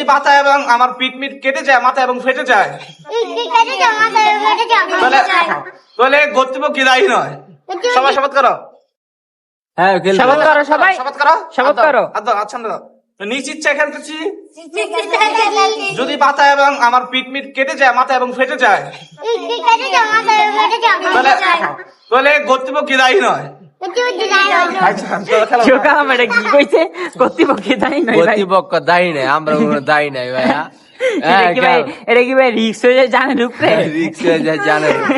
যদি মাথা এবং আমার পিঠ মিট কেটে যায়, মাথা এবং ফেটে যায়, তাহলে কর্তৃপক্ষ দায়ী নয়। সবাই শপথ করো। হ্যাঁ, শপথ করো সবাই, শপথ করো। শপথ করো। আচ্ছা দাও। নিজ ইচ্ছা এখান থেকে যদি মাথা এবং আমার পিঠ মিট কেটে যায়, মাথা এবং ফেটে যায়, তাহলে কর্তৃপক্ষ দায়ী নয়। কি কইছে? কর্তৃপক্ষ দায়ী নয় ভাই। কর্তৃপক্ষ দায়ী নাই, আমরা কোনো দায়ী নাই ভাইয়া। এটা কি ভাই রিক্স হয়ে যায় জানেন উপরে? রিক্স হয়ে যায় জানের উপর।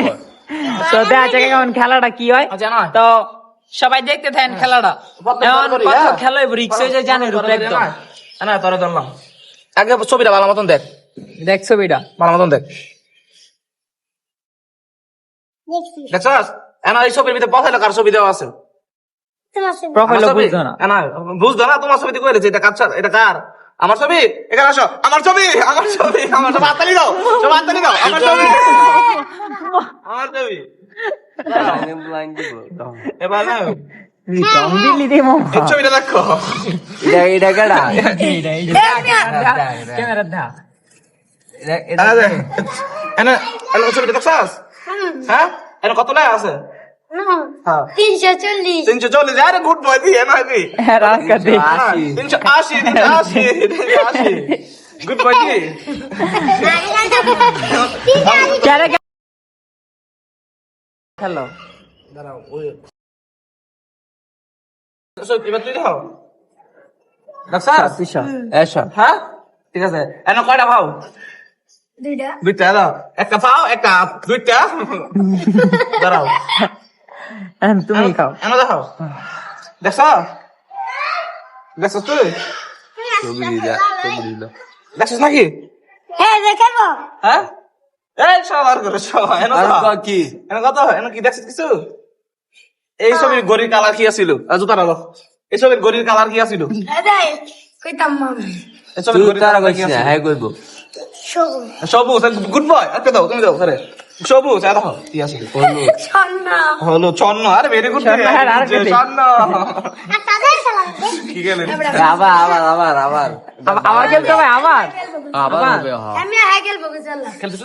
তো দেখা যাক এখন খেলাটা কি হয়। তো সবাই দেখতে থাকেন খেলাটা। এখন কত খেলা রিক্স হয়ে যায় জানেন উপরে একদম। না তোরে ধরলাম। আগে ছবিটা ভালো মতন দেখ, দেখ ছবিটা ভালো মতন দেখ। দেখছস? এনা এই ছবির ভিতরে প্রোফাইলে কার ছবি দেওয়া আছে? প্রোফাইল বুঝছো না? এনা বুঝছো না? তোমার ছবিতে কই রেছে? এটা কার? এটা কার? আমার ছবি? এখানে আসো। আমার ছবি। হাততালি দাও। সব হাততালি দাও। আমার ছবি। এবার না দিল্লি দে মো এই ছবিটা দেখো। এটা কেডা? ক্যামেরা দা। এনা ছবিটা দেখছস? হ্যাঁ? এনা কত লাই আছে? 340। আরে গুড বয় দি এনা দি। রাখা দে 380। গুড বয় দি। হ্যালো দাঁড়াও ওই এবার তুই দাও। দেখছস? এসো। হ্যাঁ ঠিক আছে। এনা কয়টা ভাও? দুইটা দাও। একটা পাও, একটা দুইটা। দাঁড়াও। তুমি খাও। এনা দেখাও। দেখছ? দেখছস তুই? দেখছস নাকি? হ্যাঁ? এই সবার করে সবাই। এনা আর দাও। কি? এনা কত? এনা কি দেখছিস কিছু? এই ছবির গরির কালার কি আছিল? জুতা রাখো। এই ছবির গরির কালার কি আছিল? এই ছবির তুই গরির তারা কালার কি কইছিস না, আছিল? হ্যাঁ কইবো। সবুজ। Good boy. আচ্ছা দাও, তুমি দাও স্যার। সবুজ। দেখো কি আছে? হলো ছন্ন। আরে ভেরি গুড। ছন্ন, আর কে দে? ছন্ন। কি গেলেন? আবার আবার খেলতে হবে আবার। হবে, হ্যাঁ। খেলতেছ?